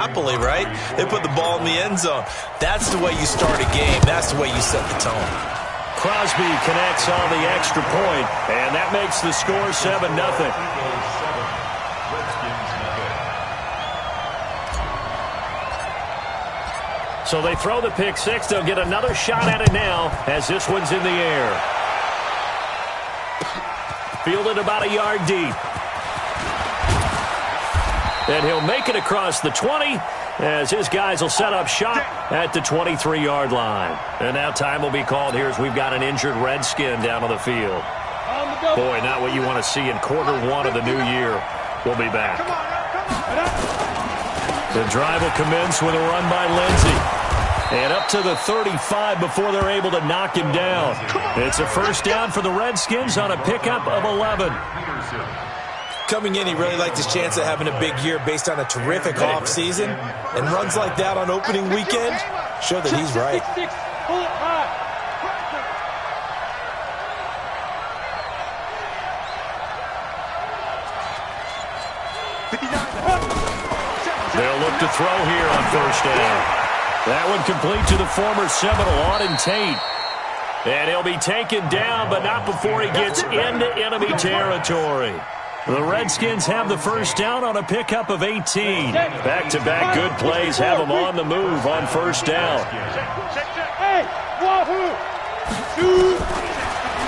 Happily, right? They put the ball in the end zone. That's the way you start a game. That's the way you set the tone. Crosby connects on the extra point, and that makes the score 7-0. So they throw the pick six. They'll get another shot at it now as this one's in the air. Fielded about a yard deep. And he'll make it across the 20 as his guys will set up shop at the 23-yard line. And now time will be called here as we've got an injured Redskin down on the field. Boy, not what you want to see in quarter one of the new year. We'll be back. The drive will commence with a run by Lindsey. And up to the 35 before they're able to knock him down. It's a first down for the Redskins on a pickup of 11. Coming in, he really liked his chance of having a big year based on a terrific offseason. And runs like that on opening weekend show that he's right. They'll look to throw here on first down. That one complete to the former Seminole, Auden Tate. And he'll be taken down, but not before he gets into enemy territory. The Redskins have the first down on a pickup of 18. Back-to-back good plays have them on the move on first down.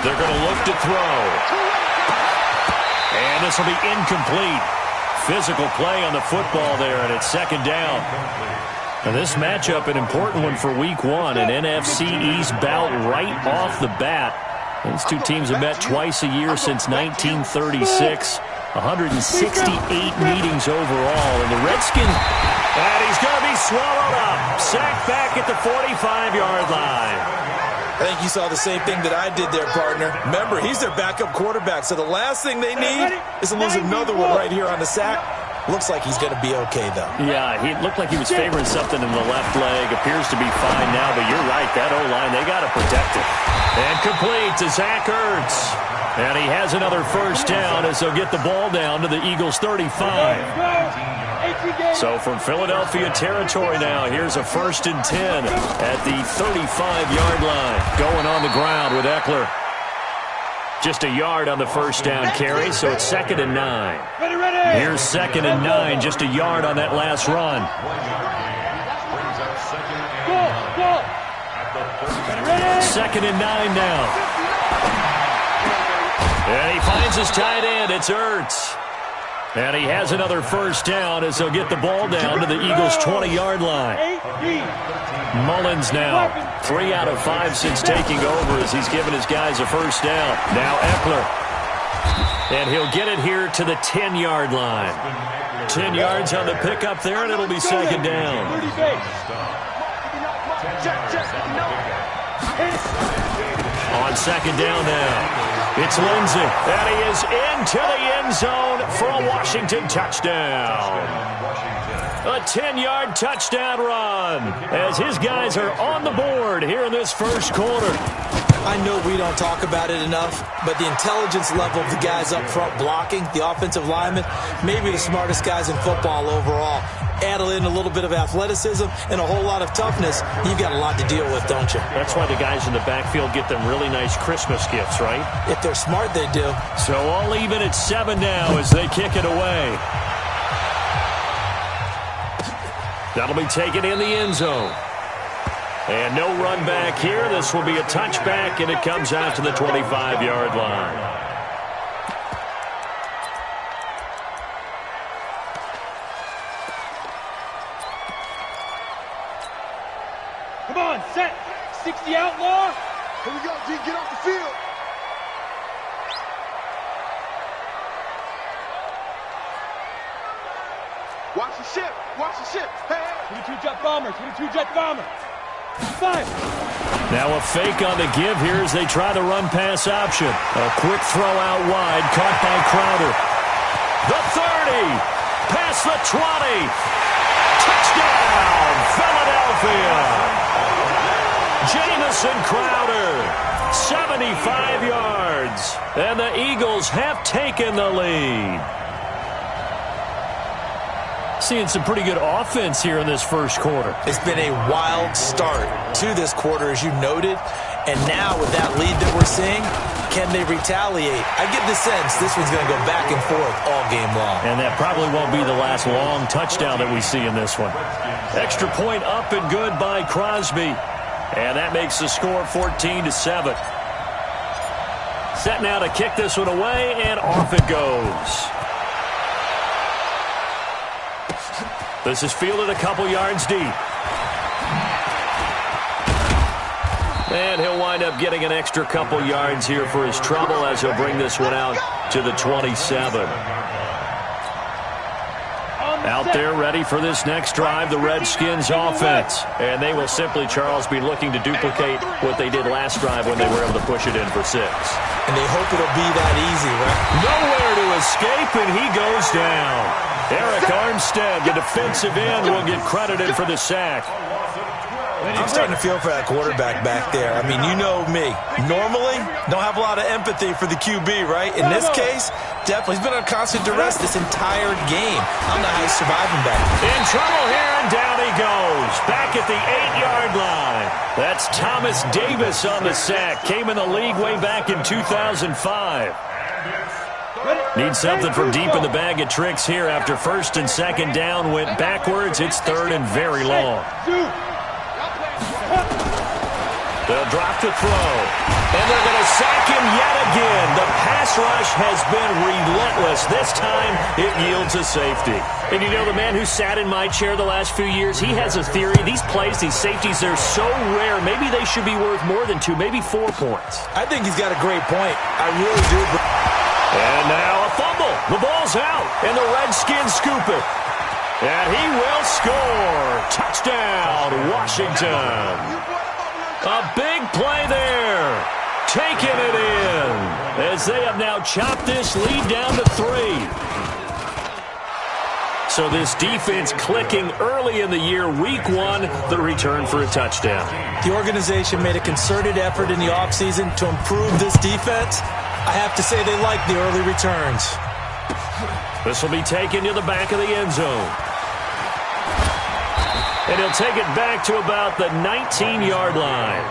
They're going to look to throw. And this will be incomplete. Physical play on the football there, and it's second down. And this matchup, an important one for Week 1, an NFC East bout right off the bat. These two teams have met twice a year since 1936. 168 meetings overall. And the Redskins, and he's going to be swallowed up. Sacked back at the 45-yard line. I think you saw the same thing that I did there, partner. Remember, he's their backup quarterback, so the last thing they need is to lose another one right here on the sack. Looks like he's going to be okay, though. Yeah, he looked like he was favoring something in the left leg. Appears to be fine now, but you're right. That O-line, they got to protect it. And complete to Zach Ertz. And he has another first down as they'll get the ball down to the Eagles' 35. So from Philadelphia territory now, here's a 1st and 10 at the 35-yard line. Going on the ground with Eckler. Just a yard on the first down carry, so it's 2nd and 9. Here's 2nd and 9, just a yard on that last run. 2nd and 9 now. And he finds his tight end. It's Ertz. And he has another first down as they'll get the ball down to the Eagles' 20-yard line. Mullins now, 3 out of 5 since taking over as he's given his guys a first down. Now Eckler. And he'll get it here to the 10-yard line. 10 yards on the pickup there, and it'll be second down. On second down now. It's Lindsey, and he is into the end zone for a Washington touchdown. A 10-yard touchdown run as his guys are on the board here in this first quarter. I know we don't talk about it enough, but the intelligence level of the guys up front blocking, the offensive linemen, maybe the smartest guys in football overall. Add in a little bit of athleticism and a whole lot of toughness, you've got a lot to deal with, don't you? That's why the guys in the backfield get them really nice Christmas gifts, right? If they're smart, they do. So all even at 7 now as they kick it away. That'll be taken in the end zone. And no run back here. This will be a touchback, and it comes out to the 25-yard line. Come on, set. 60 outlaw. Here we go, G. Get off the field. Watch the ship. Watch the ship. Hey. 22 jet bomber. 22 jet bomber. 5. Now a fake on the give here as they try the run pass option. A quick throw out wide, caught by Crowder. The 30. Past the 20. Touchdown, Philadelphia. Jamison Crowder, 75 yards, and the Eagles have taken the lead. Seeing some pretty good offense here in this first quarter. It's been a wild start to this quarter, as you noted. And now with that lead that we're seeing, can they retaliate? I get the sense this one's going to go back and forth all game long. And that probably won't be the last long touchdown that we see in this one. Extra point up and good by Crosby. And that makes the score 14-7. Set now to kick this one away, and off it goes. This is fielded a couple yards deep. And he'll wind up getting an extra couple yards here for his trouble as he'll bring this one out to the 27. Out there ready for this next drive, the Redskins offense. And they will simply, Charles, be looking to duplicate what they did last drive when they were able to push it in for 6. And they hope it'll be that easy, right? Nowhere to escape, and he goes down. Eric Armstead, the defensive end, will get credited for the sack. I'm starting to feel for that quarterback back there. I mean, you know me. Normally, don't have a lot of empathy for the QB, right? In this case, definitely. He's been on constant duress this entire game. I don't know how he's surviving back there. In trouble here, and down he goes. Back at the 8-yard line. That's Thomas Davis on the sack. Came in the league way back in 2005. Need something from deep in the bag of tricks here after first and second down went backwards. It's third and very long. They'll drop the throw. And they're going to sack him yet again. The pass rush has been relentless. This time, it yields a safety. And you know, the man who sat in my chair the last few years, he has a theory. These plays, these safeties, they're so rare. Maybe they should be worth more than 2, maybe 4 points. I think he's got a great point. I really do. And now a fumble. The ball's out, and the Redskins scoop it. And he will score. Touchdown, Washington. A big play there. Taking it in as they have now chopped this lead down to 3. So this defense clicking early in the year, week 1, the return for a touchdown. The organization made a concerted effort in the offseason to improve this defense. I have to say they like the early returns. This will be taken to the back of the end zone. And he'll take it back to about the 19-yard line.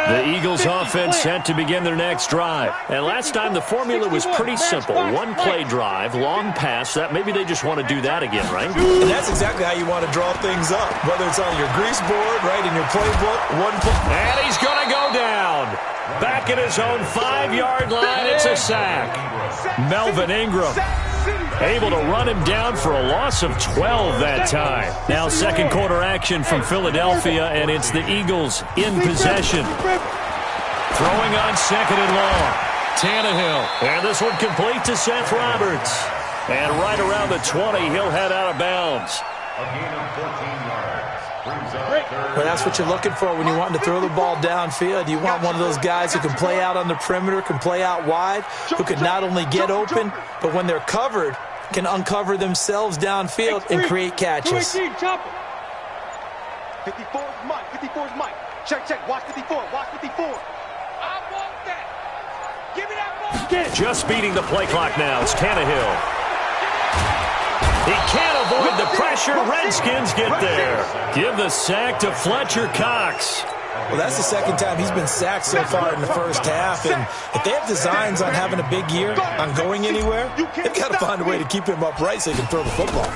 The Eagles offense set to begin their next drive. And last time the formula was pretty simple. One play drive, long pass. That maybe they just want to do that again, right? And that's exactly how you want to draw things up. Whether it's on your grease board, right, in your playbook, one play. And he's going to go down. Back at his own 5-yard line, it's a sack. Melvin Ingram able to run him down for a loss of 12 that time. Now second quarter action from Philadelphia, and it's the Eagles in possession. Throwing on second and long. Tannehill. And this one complete to Seth Roberts. And right around the 20, he'll head out of bounds. A gain of 14 yards. But that's what you're looking for when you want to throw the ball downfield. You want one of those guys who can play out on the perimeter, can play out wide, who can not only get open, but when they're covered, can uncover themselves downfield and create catches. 54's Mike. 54's Mike. Check. Watch 54. Watch 54. I want that. Give me that ball. Just beating the play clock now. It's Tannehill. He can't avoid the pressure. Redskins get there. Give the sack to Fletcher Cox. Well, that's the second time he's been sacked so far in the first half. And if they have designs on having a big year, on going anywhere, they've got to find a way to keep him upright so he can throw the football.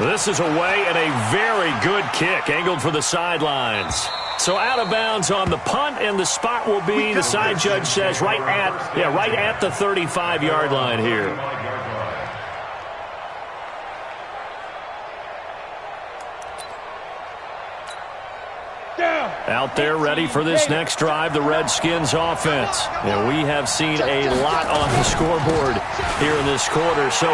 This is away and a very good kick, angled for the sidelines. So out of bounds on the punt, and the spot will be, the side judge says, right at the 35-yard line here. Out there ready for this next drive, the Redskins offense. And we have seen a lot on the scoreboard here in this quarter. So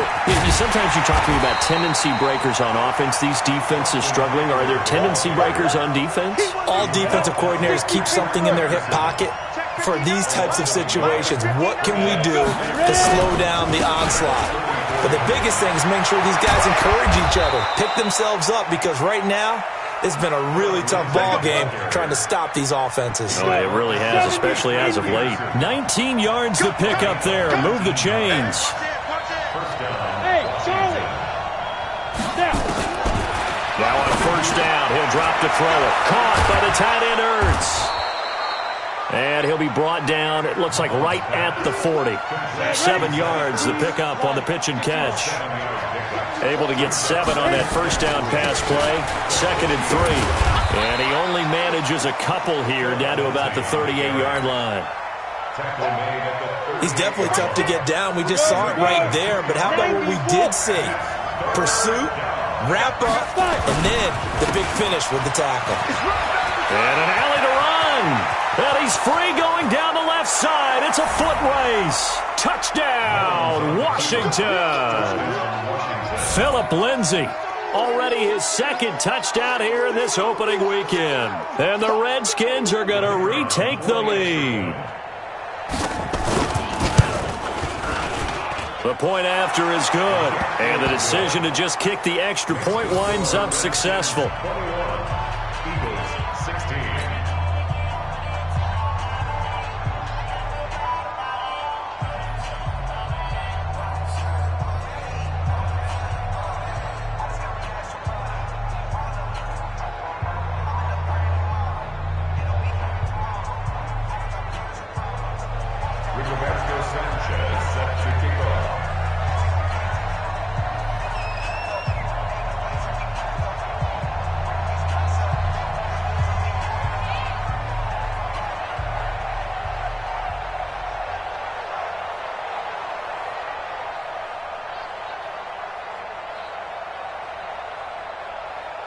sometimes you talk to me about tendency breakers on offense. These defenses struggling. Are there tendency breakers on defense? All defensive coordinators keep something in their hip pocket for these types of situations. What can we do to slow down the onslaught? But the biggest thing is make sure these guys encourage each other, pick themselves up, because right now, It's been a really tough ball game trying to stop these offenses. Oh, it really has, especially as of late. 19 yards to pick up there. Move the chains. Hey, Charlie. Now on first down, he'll drop to throw it. Caught by the tight end, Ertz. And he'll be brought down, it looks like right at the 40. 7 yards to pick up on the pitch and catch. Able to get 7 on that first down pass play. 2nd and 3. And he only manages a couple here down to about the 38-yard line. He's definitely tough to get down. We just saw it right there. But how about what we did see? Pursuit, wrap up, and then the big finish with the tackle. And an alley to run. And he's free going down the left side. It's a foot race. Touchdown, Washington. Phillip Lindsay, already his 2nd touchdown here in this opening weekend. And the Redskins are going to retake the lead. The point after is good. And the decision to just kick the extra point winds up successful.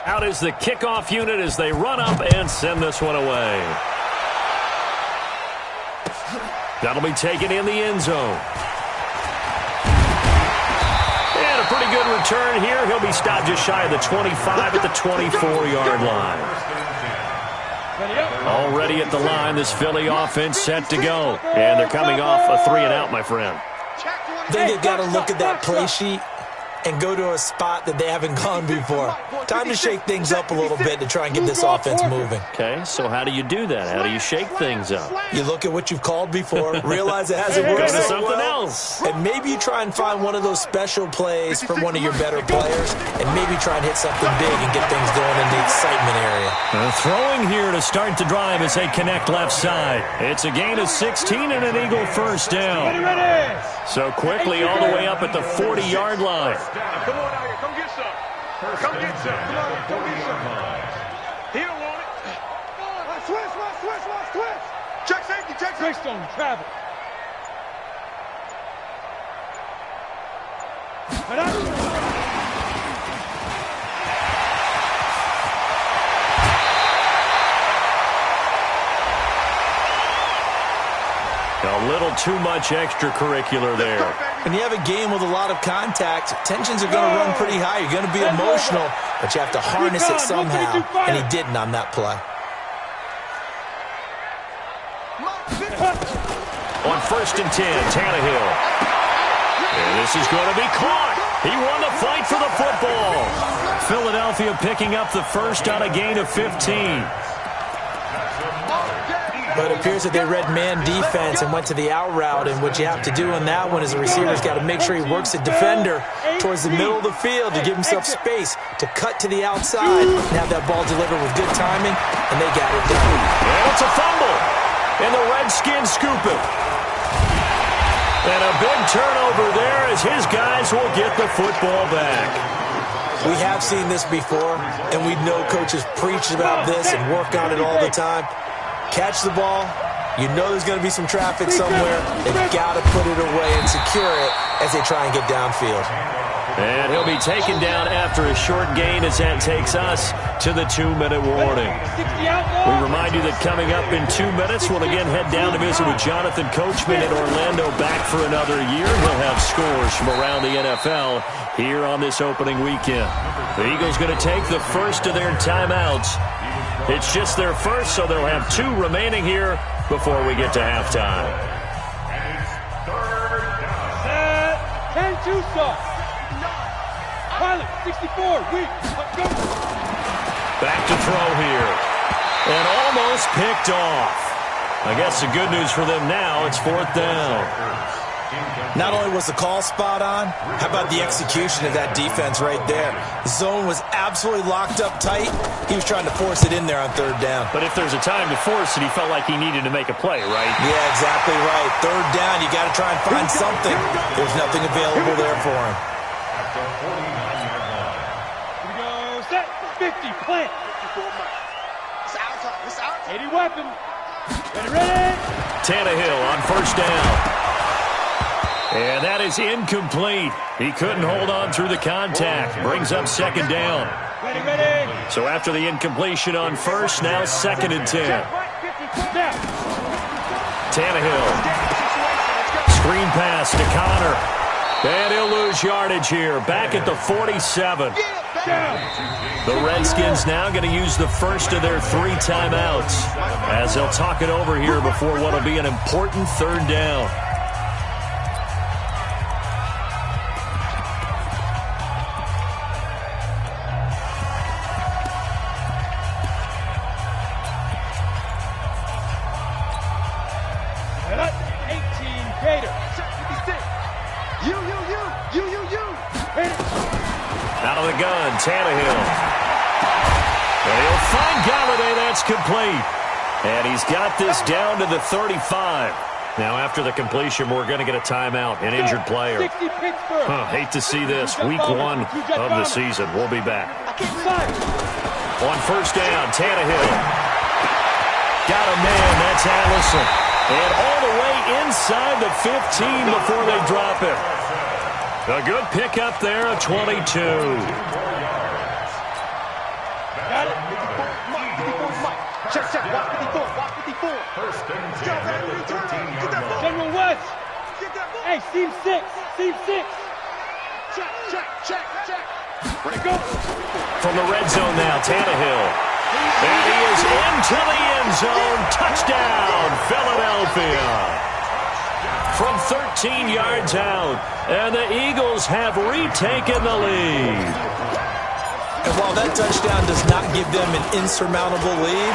Out is the kickoff unit as they run up and send this one away. That'll be taken in the end zone. And a pretty good return here. He'll be stopped just shy of the 25 at the 24-yard line. Already at the line, this Philly offense set to go. And they're coming off a 3-and-out, my friend. I think they've got to look at that play sheet and go to a spot that they haven't gone before. Time to shake things up a little bit to try and get this offense moving. Okay, so how do you do that? How do you shake things up? You look at what you've called before, realize it hasn't worked Go to so something well, else. and maybe you try and find one of those special plays from one of your better players, and maybe try and hit something big and get things going in the excitement area. Throwing here to start the drive as they connect left side. It's a gain of 16 and an Eagle first down. So quickly all the way up at the 40-yard line. Come on out here. Come get some. Come get some. Come on, come get some. He don't want it. Switch. Check safety, check safety. Stone, travel. A little too much extracurricular there. When you have a game with a lot of contact, tensions are going to run pretty high. You're going to be emotional, but you have to harness it somehow, and he didn't on that play. On 1st and 10, Tannehill. And this is going to be caught. He won the fight for the football. Philadelphia picking up the first on a gain of 15. But it appears that they read man defense and went to the out route, and what you have to do on that one is the receiver's got to make sure he works the defender towards the middle of the field to give himself space to cut to the outside and have that ball delivered with good timing, and they got it done. And it's a fumble, and the Redskins scoop it. And a big turnover there as his guys will get the football back. We have seen this before, and we know coaches preach about this and work on it all the time. Catch the ball. You know there's going to be some traffic somewhere. They've got to put it away and secure it as they try and get downfield. And he'll be taken down after a short gain as that takes us to the 2-minute warning. We remind you that coming up in 2 minutes, we'll again head down to visit with Jonathan Coachman in Orlando, back for another year. He'll have scores from around the NFL here on this opening weekend. The Eagles going to take the first of their timeouts. It's just their first, so they'll have 2 remaining here before we get to halftime. Set, 10-2 stop. Pilot, 64, weak, let's go. Back to throw here. And almost picked off. I guess the good news for them now, it's 4th down. Not only was the call spot on, how about the execution of that defense right there? The zone was absolutely locked up tight. He was trying to force it in there on 3rd down. But if there's a time to force it, he felt like he needed to make a play, right? Yeah, exactly right. 3rd down, you got to try and find something. There's nothing available there for him. Here we go, set, 50, plant. 80 weapon. Ready. Tannehill on 1st down. And that is incomplete. He couldn't hold on through the contact. Brings up 2nd down. Ready. So after the incompletion on 1st, now 2nd and 10. Tannehill. Screen pass to Connor. And he'll lose yardage here. Back at the 47. The Redskins now going to use the first of their 3 timeouts as they'll talk it over here before what will be an important 3rd down. Out of the gun, Tannehill. And he'll find Galladay. That's complete. And he's got this down to the 35. Now, after the completion, we're going to get a timeout, an injured player. Hate to see this. Week 1 of the season. We'll be back. On 1st down, Tannehill. Got a man. That's Allison. And all the way inside the 15 before they drop it. A good pickup there, a 22. Got it. Check, check. Watch 54. Watch 54. General West. Hey, seam 6. Seam 6. Check, check, check, check. Ready, go. From the red zone now, Tannehill. And he is into the end zone. Touchdown, Philadelphia. From 13 yards out, and the Eagles have retaken the lead. And while that touchdown does not give them an insurmountable lead,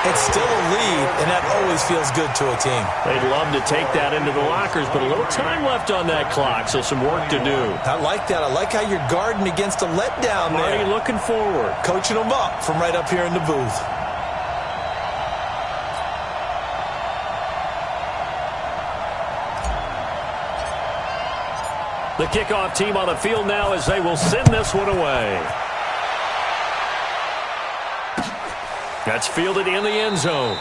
it's still a lead, and that always feels good to a team. They'd love to take that into the lockers, but a little time left on that clock, so some work to do. I like that. I like how you're guarding against a letdown there. Marty looking forward. Coaching them up from right up here in the booth. The kickoff team on the field now as they will send this one away. That's fielded in the end zone.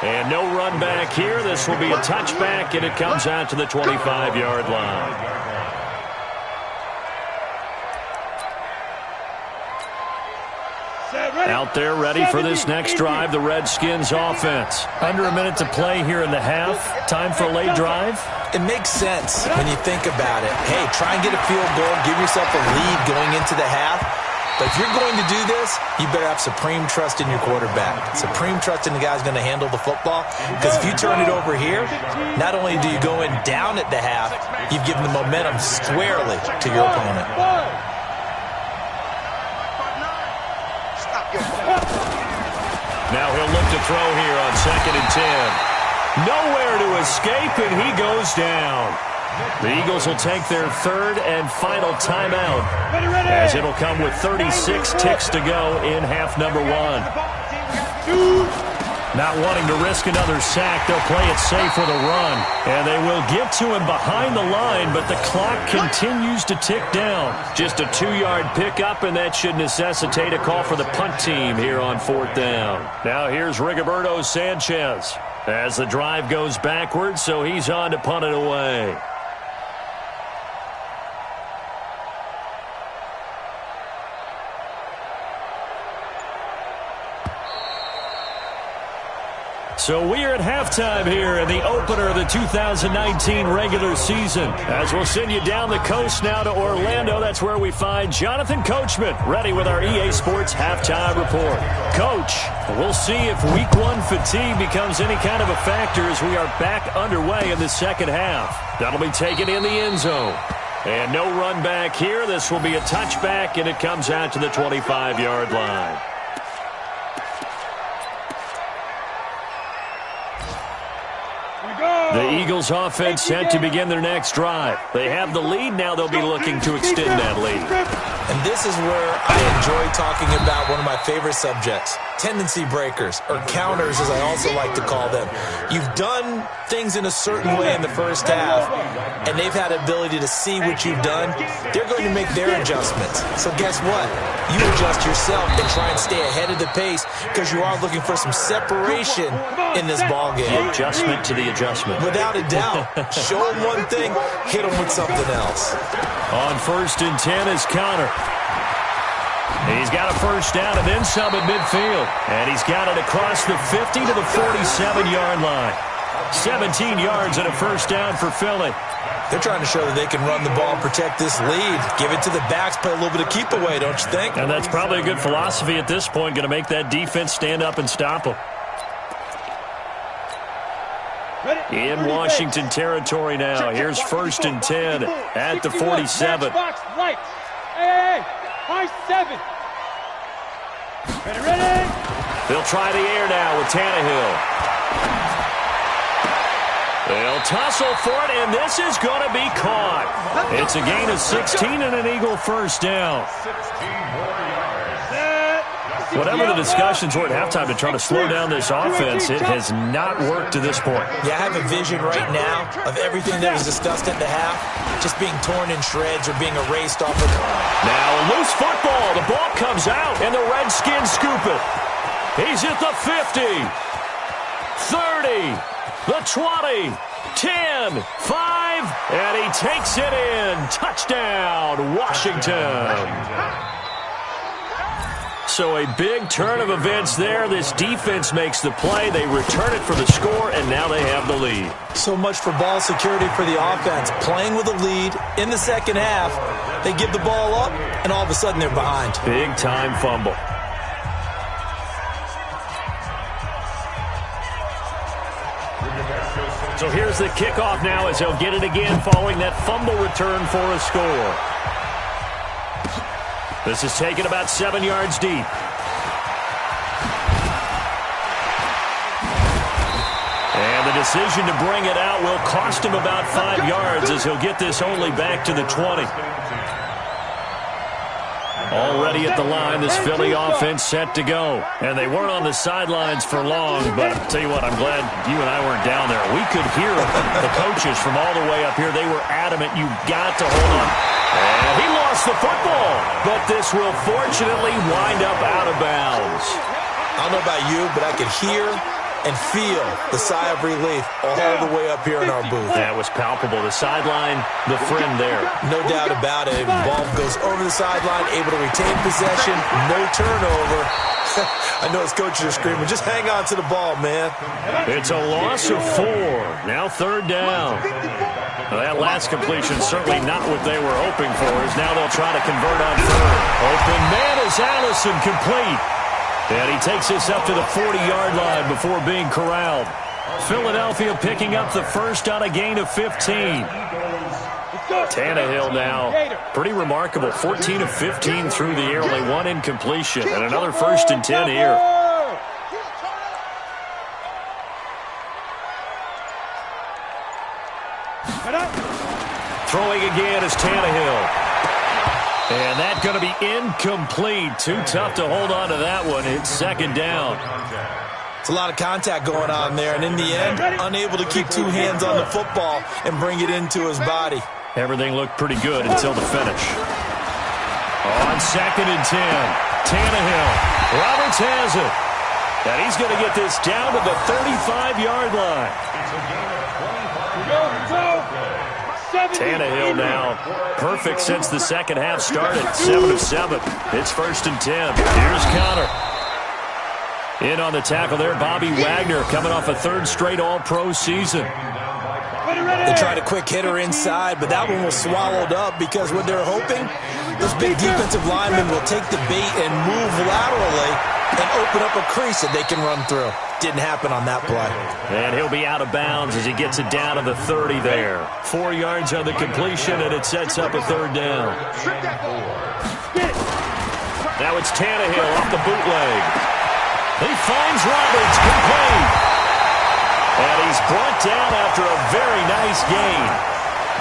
And no run back here. This will be a touchback, and it comes out to the 25-yard line. Out there ready for this next drive, the Redskins offense. Under a minute to play here in the half. Time for a late drive. It makes sense when you think about it. Hey, try and get a field goal, give yourself a lead going into the half. But if you're going to do this, you better have supreme trust in your quarterback. Supreme trust in the guy's going to handle the football. Because if you turn it over here, not only do you go in down at the half, you've given the momentum squarely to your opponent. Now he'll look to throw here on 2nd and 10. Nowhere to escape, and he goes down. The Eagles will take their 3rd and final timeout as it'll come with 36 ticks to go in half number 1. Not wanting to risk another sack, they'll play it safe with a run. And they will get to him behind the line, but the clock continues to tick down. Just a 2-yard pickup, and that should necessitate a call for the punt team here on 4th down. Now here's Rigoberto Sanchez as the drive goes backwards, so he's on to punt it away. So we are at halftime here in the opener of the 2019 regular season. As we'll send you down the coast now to Orlando, that's where we find Jonathan Coachman, ready with our EA Sports halftime report. Coach, we'll see if Week 1 fatigue becomes any kind of a factor as we are back underway in the second half. That'll be taken in the end zone. And no run back here. This will be a touchback, and it comes out to the 25-yard line. The Eagles offense set to begin their next drive. They have the lead. Now they'll be looking to extend that lead. And this is where I enjoy talking about one of my favorite subjects, tendency breakers, or counters as I also like to call them. You've done things in a certain way in the first half, and they've had the ability to see what you've done. They're going to make their adjustments. So guess what? You adjust yourself and try and stay ahead of the pace because you are looking for some separation in this ball game. The adjustment to the adjustment. Without a doubt. Show them one thing, hit them with something else. On 1st and 10 is Connor. He's got a first down and then some at midfield. And he's got it across the 50 to the 47-yard line. 17 yards and a first down for Philly. They're trying to show that they can run the ball and protect this lead. Give it to the backs, play a little bit of keep away, don't you think? And that's probably a good philosophy at this point, going to make that defense stand up and stop them. In Washington territory now. Here's 1st and 10 at the 47. Hey, high 7. Ready. They'll try the air now with Tannehill. They'll tussle for it, and this is going to be caught. It's a gain of 16 and an Eagle first down. Whatever the discussions were at halftime to try to slow down this offense, it has not worked to this point. Yeah, I have a vision right now of everything that was discussed at the half just being torn in shreds or being erased off of the... Now a loose football. The ball comes out, and the Redskins scoop it. He's at the 50, 30, the 20, 10, 5, and he takes it in. Touchdown, Washington. So a big turn of events there. This defense makes the play. They return it for the score, and now they have the lead. So much for ball security for the offense. Playing with a lead in the second half, they give the ball up, and all of a sudden they're behind. Big-time fumble. So here's the kickoff now as he'll get it again following that fumble return for a score. This is taken about 7 yards deep. And the decision to bring it out will cost him about 5 yards as he'll get this only back to the 20. Already at the line, this Philly offense set to go. And they weren't on the sidelines for long, but I'll tell you what, I'm glad you and I weren't down there. We could hear the coaches from all the way up here. They were adamant, you've got to hold on. And he lost the football, but this will fortunately wind up out of bounds. I don't know about you, but I could hear and feel the sigh of relief all the way up here in our booth. That was palpable. The sideline, the friend there. No doubt about it. The ball goes over the sideline, able to retain possession, no turnover. I know his coaches are screaming, just hang on to the ball, man. It's a loss of 4. Now 3rd down. Well, that last completion certainly not what they were hoping for, as now they'll try to convert on 3rd. Open man is Allison, complete. And he takes this up to the 40-yard line before being corralled. Philadelphia picking up the first on a gain of 15. Tannehill now, pretty remarkable. 14 of 15 through the air, only 1 incompletion. And another 1st and 10 here. Throwing again is Tannehill. And that's going to be incomplete. Too tough to hold on to that one. It's 2nd down. It's a lot of contact going on there, and in the end, unable to keep 2 hands on the football and bring it into his body. Everything looked pretty good until the finish. On 2nd and 10, Tannehill. Roberts has it. And he's going to get this down to the 35-yard line. Tannehill now perfect since the second half started. 7 of 7. It's 1st and 10. Here's Connor. In on the tackle there, Bobby Wagner coming off a 3rd straight All-Pro season. They tried a quick hitter inside, but that one was swallowed up because what they're hoping, those big defensive linemen will take the bait and move laterally and open up a crease that they can run through. Didn't happen on that play. And he'll be out of bounds as he gets it down to the 30 there. 4 yards on the completion, and it sets up a 3rd down. Now it's Tannehill off the bootleg. He finds Roberts, complete. And he's brought down after a very nice gain.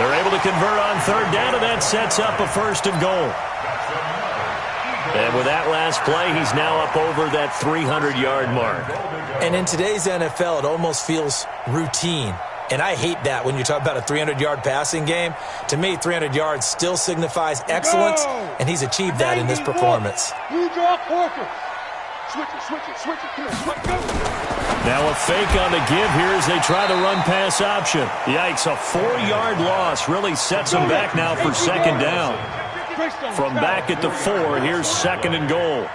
They're able to convert on third down, and that sets up a 1st and goal. And with that last play, he's now up over that 300-yard mark. And in today's NFL, it almost feels routine. And I hate that when you talk about a 300-yard passing game. To me, 300 yards still signifies excellence, and he's achieved that in this performance. You draw quarter. Switch it. Come on, Now a fake on the give here as they try the run-pass option. Yikes, a 4-yard loss really sets them back now for 2nd down. From back at the 4, here's 2nd and goal.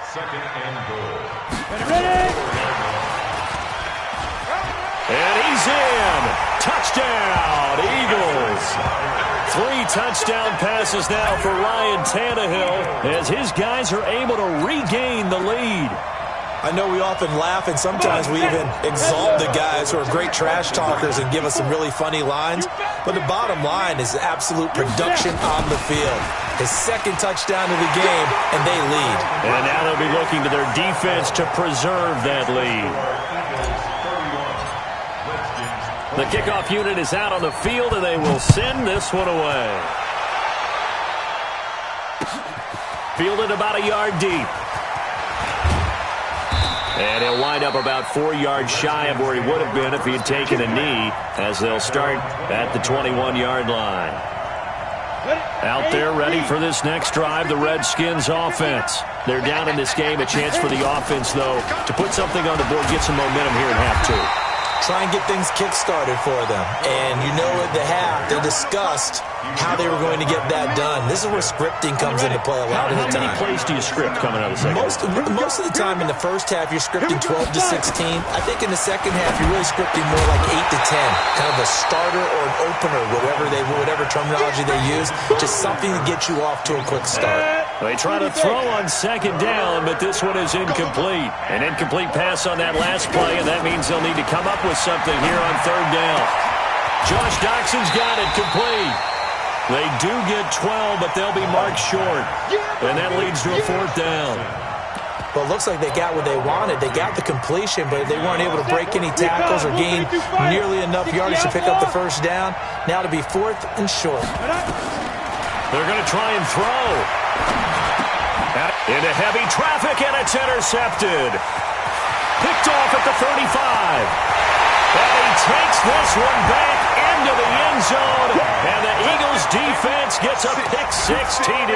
And he's in. Touchdown, Eagles. 3 touchdown passes now for Ryan Tannehill as his guys are able to regain the lead. I know we often laugh, and sometimes we even exalt the guys who are great trash talkers and give us some really funny lines. But the bottom line is absolute production on the field. His 2nd touchdown of the game, and they lead. And now they'll be looking to their defense to preserve that lead. The kickoff unit is out on the field, and they will send this one away. Fielded about a yard deep. And he'll wind up about 4 yards shy of where he would have been if he had taken a knee, as they'll start at the 21-yard line. Out there ready for this next drive, the Redskins offense. They're down in this game. A chance for the offense, though, to put something on the board, get some momentum here at half 2. Try and get things kick-started for them. And you know at the half, they discussed how they were going to get that done. This is where scripting comes into play a lot of the time. How many plays do you script coming out of the second? Most of the time in the first half, you're scripting 12 to 16. I think in the second half, you're really scripting more like 8 to 10. Kind of a starter or an opener, whatever terminology they use. Just something to get you off to a quick start. They try to throw on 2nd down, but this one is incomplete. An incomplete pass on that last play, and that means they'll need to come up with something here on 3rd down. Josh Doxson's got it complete. They do get 12, but they'll be marked short. And that leads to a 4th down. Well, it looks like they got what they wanted. They got the completion, but they weren't able to break any tackles or gain nearly enough yardage to pick up the 1st down. Now to be 4th and short. They're going to try and throw. Into heavy traffic, and it's intercepted. Picked off at the 35. And he takes this one back into the end zone, and the Eagles defense gets a pick-6 TD.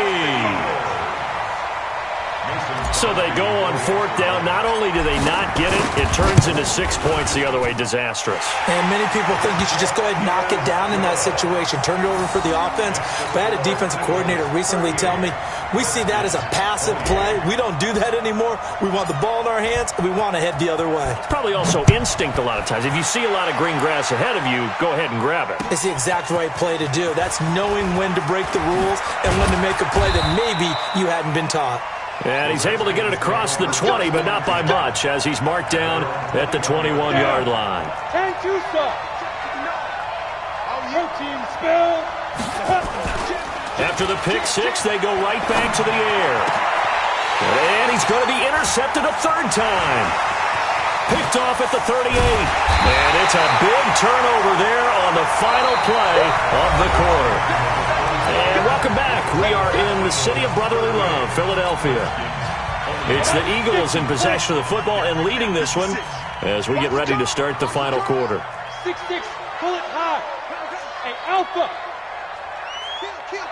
So they go on 4th down. Not only do they not get it, it turns into 6 points the other way. Disastrous. And many people think you should just go ahead and knock it down in that situation. Turn it over for the offense. But I had a defensive coordinator recently tell me, we see that as a passive play. We don't do that anymore. We want the ball in our hands, and we want to head the other way. It's probably also instinct a lot of times. If you see a lot of green grass ahead of you, go ahead and grab it. It's the exact right play to do. That's knowing when to break the rules and when to make a play that maybe you hadn't been taught. And he's able to get it across the 20, but not by much, as he's marked down at the 21-yard line. After the pick-6, they go right back to the air. And he's going to be intercepted a 3rd time. Picked off at the 38. And it's a big turnover there on the final play of the quarter. And welcome back. We are in the city of brotherly love, Philadelphia. It's the Eagles in possession of the football and leading this one as we get ready to start the final quarter. 6-6, pull it high. Hey, Alpha.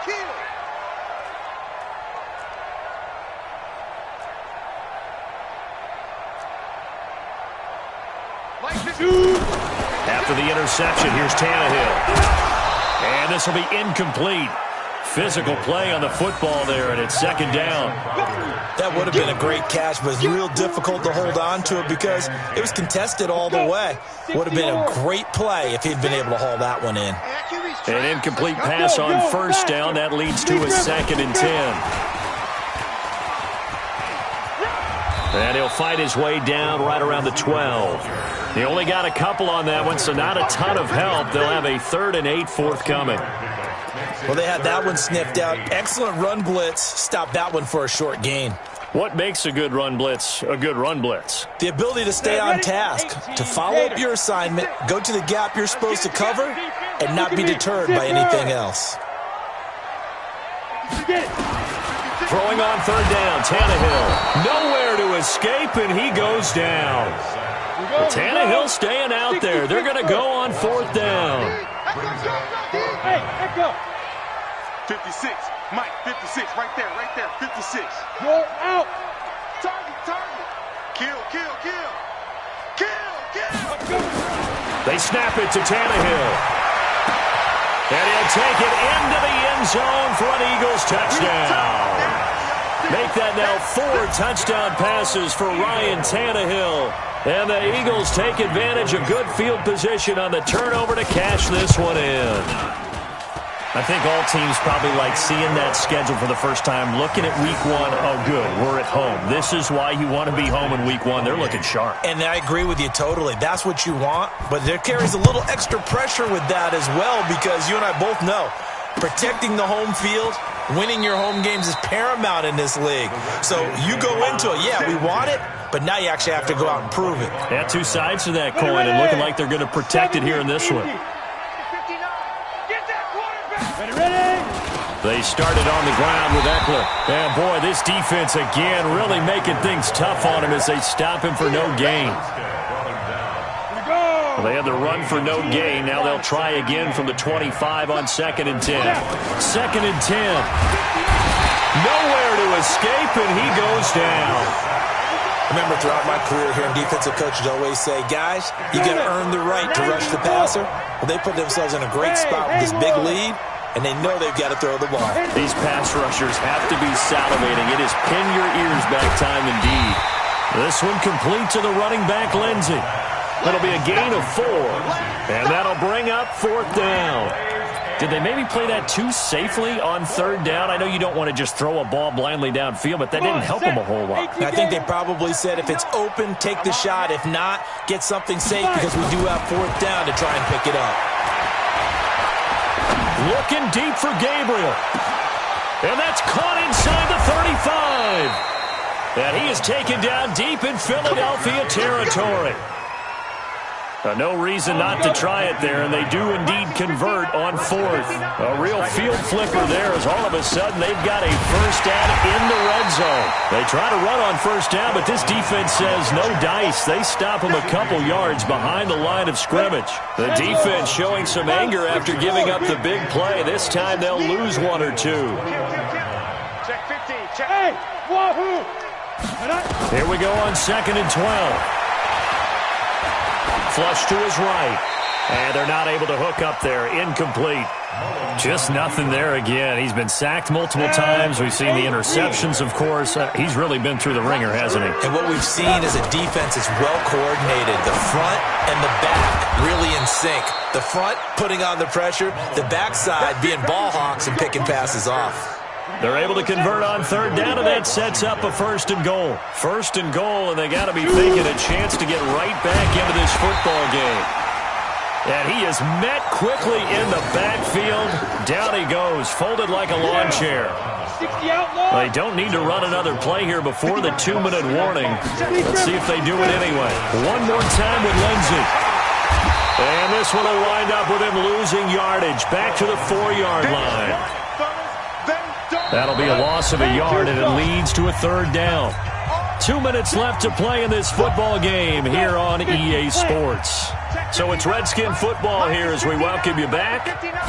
Kill. After the interception, here's Tannehill. And this will be incomplete. Physical play on the football there, and it's 2nd down. That would have been a great catch, but it's real difficult to hold on to it because it was contested all the way. Would have been a great play if he'd been able to haul that one in. An incomplete pass on 1st down. That leads to a 2nd and 10. And he'll fight his way down right around the 12. He only got a couple on that one, so not a ton of help. They'll have a 3rd and 8 forthcoming. Well, they had that one sniffed out. Excellent run blitz. Stopped that one for a short gain. What makes a good run blitz a good run blitz? The ability to stay on task, to follow up your assignment, go to the gap you're supposed to cover, and not be deterred by anything else. Throwing on third down, Tannehill. Nowhere to escape, and he goes down. Tannehill staying out there. They're going to go on fourth down. Hey, let go. 56. Mike, 56. Right there, 56. Roll out. Target. Kill. They snap it to Tannehill. And he'll take it into the end zone for an Eagles touchdown. Make that now 4 touchdown passes for Ryan Tannehill. And the Eagles take advantage of good field position on the turnover to cash this one in. I think all teams probably like seeing that schedule for the first time, looking at week 1. Oh, good, we're at home. This is why you want to be home in week 1. They're looking sharp. And I agree with you totally. That's what you want, but there carries a little extra pressure with that as well, because you and I both know protecting the home field, winning your home games is paramount in this league. So you go into it, yeah, we want it, but now you actually have to go out and prove it. Yeah, 2 sides to that coin, and looking like they're going to protect it here in this one. They started on the ground with Eckler. And, boy, this defense, again, really making things tough on him as they stop him for no gain. Well, they had the run for no gain. Now they'll try again from the 25 on 2nd and 10. 2nd and 10. Nowhere to escape, and he goes down. Remember, throughout my career here in defensive coaches always say, guys, you got to earn the right to rush the passer. Well, they put themselves in a great spot with this big lead, and they know they've got to throw the ball. These pass rushers have to be salivating. It is pin your ears back time indeed. This one complete to the running back, Lindsey. It'll be a gain of 4, and that'll bring up 4th down. Did they maybe play that too safely on 3rd down? I know you don't want to just throw a ball blindly downfield, but that didn't help them a whole lot. I think they probably said if it's open, take the shot. If not, get something safe, because we do have 4th down to try and pick it up. Looking deep for Gabriel. And that's caught inside the 35. And he is taken down deep in Philadelphia territory. No reason not to try it there, and they do indeed convert on 4th. A real field flipper there, as all of a sudden they've got a first down in the red zone. They try to run on 1st down, but this defense says no dice. They stop them a couple yards behind the line of scrimmage. The defense showing some anger after giving up the big play. This time they'll lose 1 or 2. Check 15. Check. Hey, wahoo! Here we go on 2nd and 12. Flush to his right. And they're not able to hook up there. Incomplete. Just nothing there again. He's been sacked multiple times. We've seen the interceptions, of course. He's really been through the ringer, hasn't he? And what we've seen is a defense that's well coordinated. The front and the back really in sync. The front putting on the pressure. The backside being ball hawks and picking passes off. They're able to convert on 3rd down, and that sets up a 1st and goal. 1st and goal, and they got to be thinking a chance to get right back into this football game. And he is met quickly in the backfield. Down he goes, folded like a lawn chair. They don't need to run another play here before the 2-minute warning. Let's see if they do it anyway. One more time with Lindsey. And this one will wind up with him losing yardage. Back to the 4-yard line. That'll be a loss of a yard, and it leads to a 3rd down. 2 minutes left to play in this football game here on EA Sports. So it's Redskin football here as we welcome you back.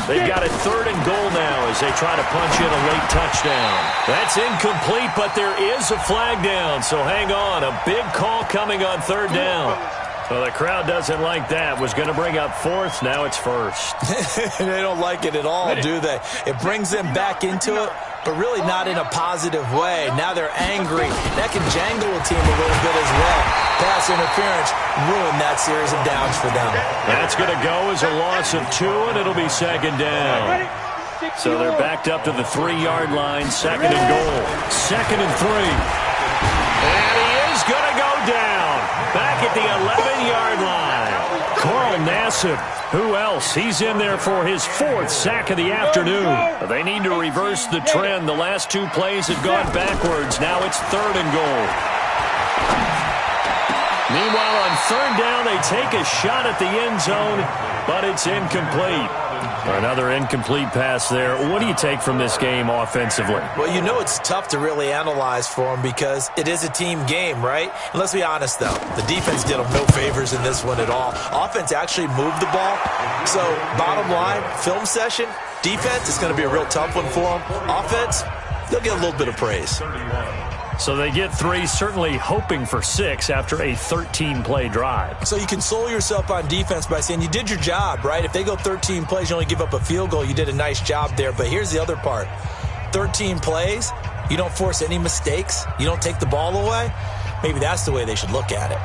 They've got a 3rd and goal now as they try to punch in a late touchdown. That's incomplete, but there is a flag down, so hang on. A big call coming on 3rd down. Well, the crowd doesn't like that. Was going to bring up 4th. Now it's 1st. They don't like it at all, do they? It brings them back into it, but really not in a positive way. Now they're angry. That can jangle a team a little bit as well. Pass interference ruined that series of downs for them. That's going to go as a loss of 2, and it'll be 2nd down. So they're backed up to the 3-yard line. 2nd and goal. 2nd and 3. And he is going to go down. Back at the 11-yard line. Carl Nassib aggressive. Who else? He's in there for his 4th sack of the afternoon. They need to reverse the trend. The last 2 plays have gone backwards. Now it's 3rd and goal. Meanwhile, on 3rd down, they take a shot at the end zone, but it's incomplete. Another incomplete pass there. What do you take from this game offensively? Well, you know it's tough to really analyze for them because it is a team game, right? And let's be honest, though. The defense did them no favors in this one at all. Offense actually moved the ball. So, bottom line, film session, defense is going to be a real tough one for them. Offense, they'll get a little bit of praise. So they get 3, certainly hoping for 6 after a 13-play drive. So you console yourself on defense by saying you did your job, right? If they go 13 plays, you only give up a field goal, you did a nice job there. But here's the other part. 13 plays, you don't force any mistakes, you don't take the ball away. Maybe that's the way they should look at it.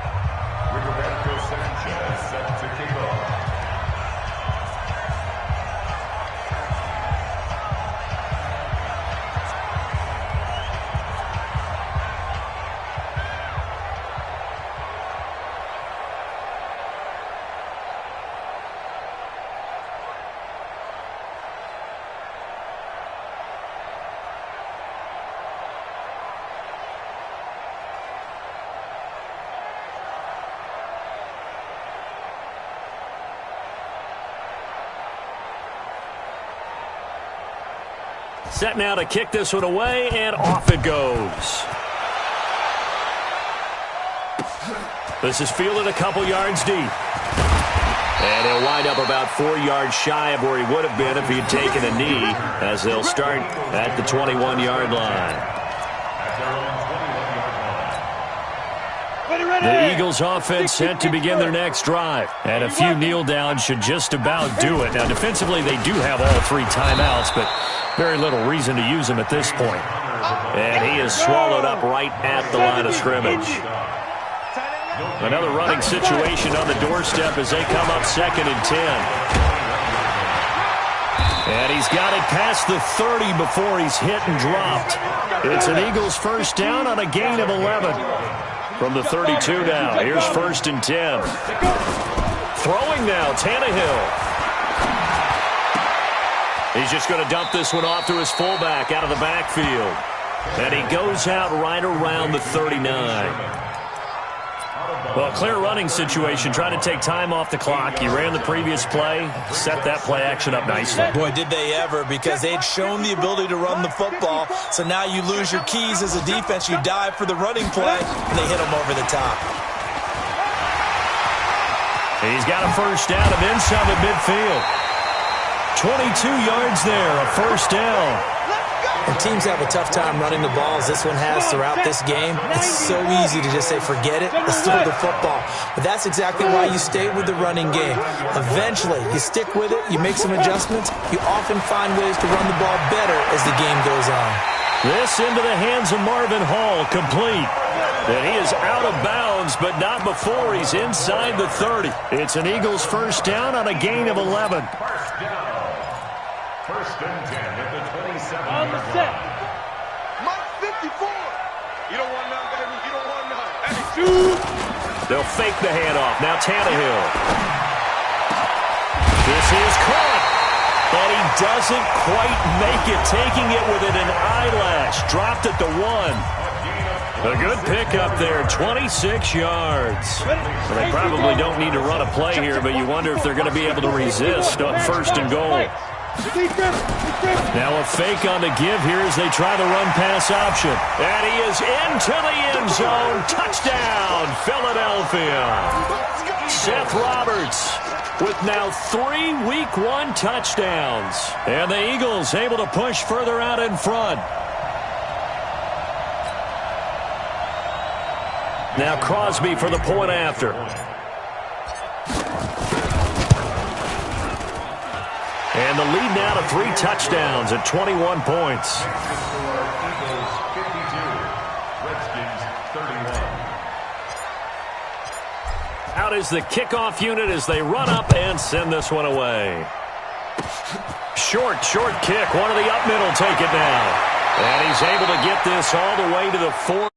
Set now to kick this one away, and off it goes. This is fielded a couple yards deep. And he'll wind up about 4 yards shy of where he would have been if he had taken a knee, as they'll start at the 21-yard line. The Eagles offense set to begin their next drive. And a few kneel downs should just about do it. Now, defensively, they do have all 3 timeouts, but very little reason to use them at this point. And he is swallowed up right at the line of scrimmage. Another running situation on the doorstep as they come up 2nd and 10. And he's got it past the 30 before he's hit and dropped. It's an Eagles 1st down on a gain of 11. From the 32 now, here's 1st and 10. Throwing now, Tannehill. He's just going to dump this one off to his fullback out of the backfield. And he goes out right around the 39. Well, clear running situation, trying to take time off the clock. He ran the previous play, set that play action up nicely. Boy, did they ever, because they'd shown the ability to run the football. So now you lose your keys as a defense. You dive for the running play, and they hit him over the top. He's got a 1st down and then some at midfield. 22 yards there, a 1st down. And teams have a tough time running the ball as this one has throughout this game. It's so easy to just say, forget it, let's throw the football. But that's exactly why you stay with the running game. Eventually, you stick with it, you make some adjustments, you often find ways to run the ball better as the game goes on. This into the hands of Marvin Hall, complete. And he is out of bounds, but not before he's inside the 30. It's an Eagles 1st down on a gain of 11. 1st and 10 at the 27. On the set. Mark 54. You don't want none, baby. You don't want none. They'll fake the handoff. Now Tannehill. This is caught. But he doesn't quite make it, taking it within an eyelash. Dropped at the 1. A good pickup there, 26 yards. Well, they probably don't need to run a play here, but you wonder if they're going to be able to resist on 1st and goal. Now a fake on the give here as they try the run-pass option. And he is into the end zone. Touchdown, Philadelphia. Seth Roberts with now 3 Week 1 touchdowns. And the Eagles able to push further out in front. Now Crosby for the point after. And the lead now to 3 touchdowns at 21 points. Out is the kickoff unit as they run up and send this one away. Short kick. One of the up middle take it now. And he's able to get this all the way to the 4.